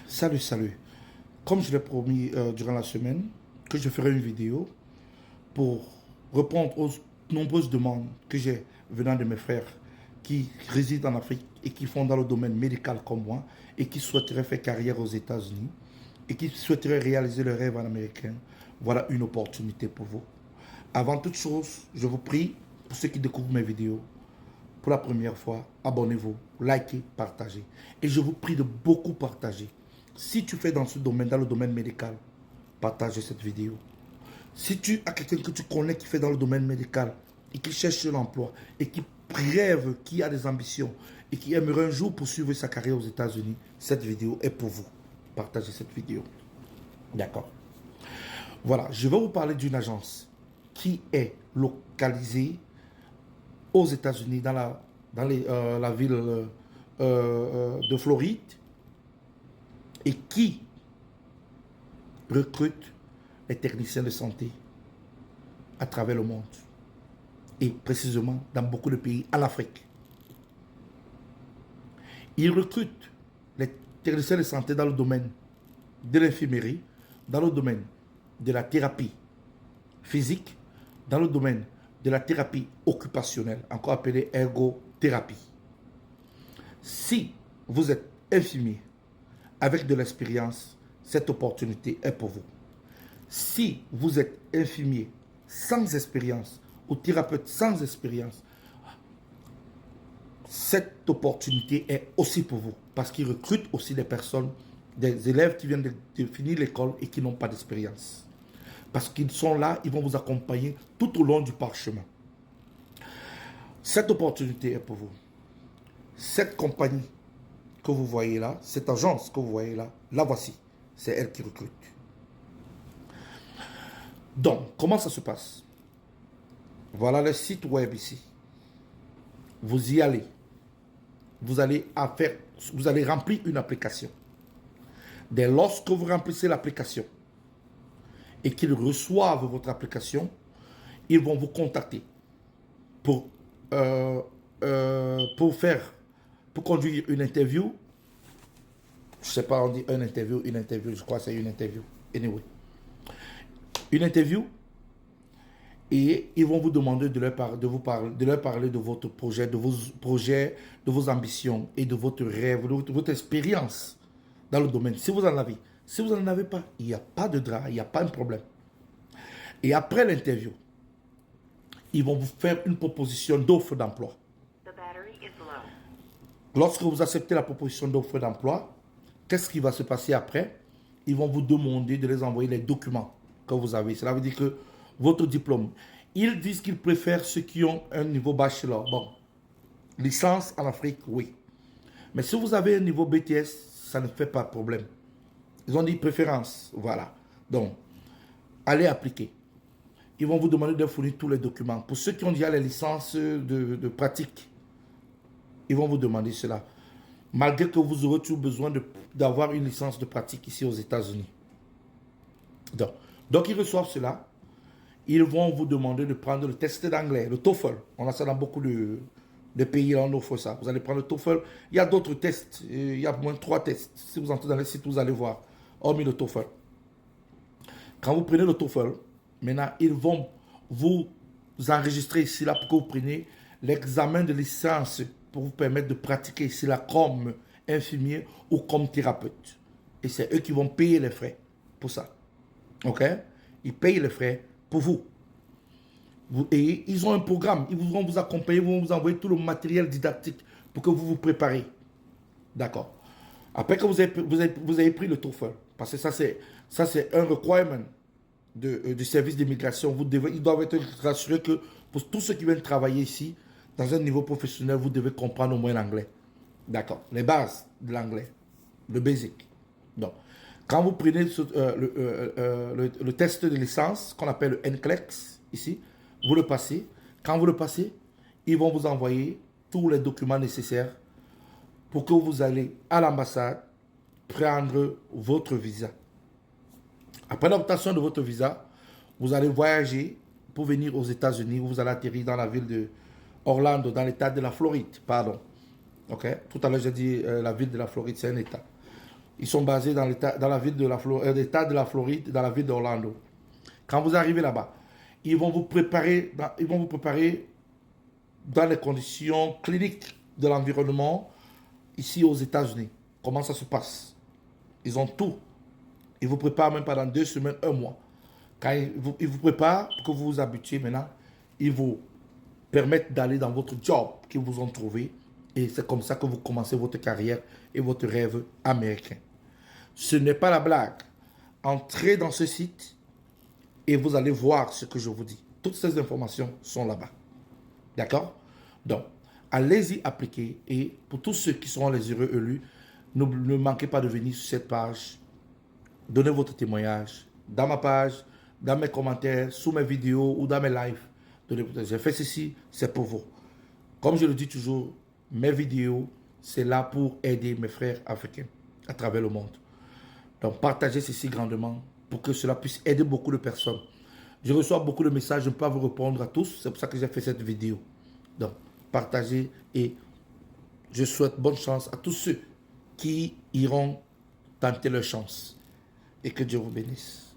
Salut, salut. Comme je l'ai promis durant la semaine, que je ferai une vidéo pour répondre aux nombreuses demandes que j'ai venant de mes frères qui résident en Afrique et qui font dans le domaine médical comme moi et qui souhaiteraient faire carrière aux États-Unis et qui souhaiteraient réaliser le rêve en américain. Voilà une opportunité pour vous. Avant toute chose, je vous prie, pour ceux qui découvrent mes vidéos, pour la première fois, abonnez-vous, likez, partagez. Et je vous prie de beaucoup partager. Si tu fais dans ce domaine, dans le domaine médical, partage cette vidéo. Si tu as quelqu'un que tu connais qui fait dans le domaine médical et qui cherche un emploi et qui rêve, qui a des ambitions et qui aimerait un jour poursuivre sa carrière aux États-Unis, cette vidéo est pour vous. Partagez cette vidéo. D'accord. Voilà, je vais vous parler d'une agence qui est localisée aux États-Unis, dans la ville de Floride, et qui recrute les techniciens de santé à travers le monde, et précisément dans beaucoup de pays en Afrique. Ils recrutent les techniciens de santé dans le domaine de l'infirmerie, dans le domaine de la thérapie physique, dans le domaine de la thérapie occupationnelle, encore appelée ergothérapie. Si vous êtes infirmier avec de l'expérience, cette opportunité est pour vous. Si vous êtes infirmier sans expérience ou thérapeute sans expérience, cette opportunité est aussi pour vous parce qu'ils recrutent aussi des personnes, des élèves qui viennent de finir l'école et qui n'ont pas d'expérience. Parce qu'ils sont là, ils vont vous accompagner tout au long du parchemin. Cette opportunité est pour vous. Cette compagnie que vous voyez là, cette agence que vous voyez là, la voici. C'est elle qui recrute. Donc, comment ça se passe? Voilà le site web ici. Vous y allez. Vous allez remplir une application. Dès lors que vous remplissez l'application et qu'ils reçoivent votre application, ils vont vous contacter pour conduire une interview. Je ne sais pas, on dit une interview, je crois que c'est une interview. Anyway. Une interview, et ils vont vous demander de leur parler de votre projet, de vos projets, de vos ambitions et de votre rêve, de votre expérience dans le domaine. Si vous en avez. Si vous n'en avez pas, il n'y a pas de drap, il n'y a pas de problème. Et après l'interview, ils vont vous faire une proposition d'offre d'emploi. Lorsque vous acceptez la proposition d'offre d'emploi, qu'est-ce qui va se passer après? Ils vont vous demander de les envoyer les documents que vous avez. Cela veut dire que votre diplôme. Ils disent qu'ils préfèrent ceux qui ont un niveau bachelor. Bon, licence en Afrique, oui. Mais si vous avez un niveau BTS, ça ne fait pas de problème. Ils ont dit préférence, voilà. Donc, allez appliquer. Ils vont vous demander de fournir tous les documents. Pour ceux qui ont déjà les licences de pratique, ils vont vous demander cela. Malgré que vous aurez toujours besoin d'avoir une licence de pratique ici aux États-Unis. Donc, ils reçoivent cela. Ils vont vous demander de prendre le test d'anglais, le TOEFL. On a ça dans beaucoup de pays, on offre ça. Vous allez prendre le TOEFL. Il y a d'autres tests. Il y a au moins 3 tests. Si vous entrez dans les sites, vous allez voir. Hormis le TOEFL. Quand vous prenez le TOEFL, maintenant, ils vont vous enregistrer ici là pour que vous preniez l'examen de licence pour vous permettre de pratiquer ici là comme infirmier ou comme thérapeute. Et c'est eux qui vont payer les frais pour ça. Ok? Ils payent les frais pour vous. Et ils ont un programme. Ils vont vous accompagner, ils vont vous envoyer tout le matériel didactique pour que vous vous préparez. D'accord. Après que vous avez pris le TOEFL, parce que ça c'est un requirement du service d'immigration. Ils doivent être rassurés que pour tous ceux qui viennent travailler ici, dans un niveau professionnel, vous devez comprendre au moins l'anglais. D'accord. Les bases de l'anglais. Le basic. Donc, quand vous prenez le test de licence, qu'on appelle le NCLEX, ici, vous le passez. Quand vous le passez, ils vont vous envoyer tous les documents nécessaires pour que vous allez à l'ambassade prendre votre visa. Après l'obtention de votre visa, vous allez voyager pour venir aux États-Unis, où vous allez atterrir dans la ville de Orlando, dans l'état de la Floride, pardon. Ok. Tout à l'heure, j'ai dit la ville de la Floride, c'est un état. Ils sont basés dans l'État de la Floride, dans la ville d'Orlando. Quand vous arrivez là-bas, ils vont vous préparer dans les conditions cliniques de l'environnement ici aux États-Unis. Comment ça se passe? Ils ont tout. Ils vous préparent même pendant 2 semaines, un mois. Quand ils vous préparent pour que vous vous habituiez maintenant, ils vous permettent d'aller dans votre job qu'ils vous ont trouvé. Et c'est comme ça que vous commencez votre carrière et votre rêve américain. Ce n'est pas la blague. Entrez dans ce site et vous allez voir ce que je vous dis. Toutes ces informations sont là-bas. D'accord? Donc, allez-y appliquer. Et pour tous ceux qui seront les heureux élus, ne manquez pas de venir sur cette page. Donnez votre témoignage dans ma page, dans mes commentaires, sous mes vidéos ou dans mes lives. J'ai fait ceci, c'est pour vous. Comme je le dis toujours, mes vidéos, c'est là pour aider mes frères africains à travers le monde. Donc, partagez ceci grandement pour que cela puisse aider beaucoup de personnes. Je reçois beaucoup de messages, je ne peux pas vous répondre à tous. C'est pour ça que j'ai fait cette vidéo. Donc, partagez et je souhaite bonne chance à tous ceux qui iront tenter leur chance. Et que Dieu vous bénisse.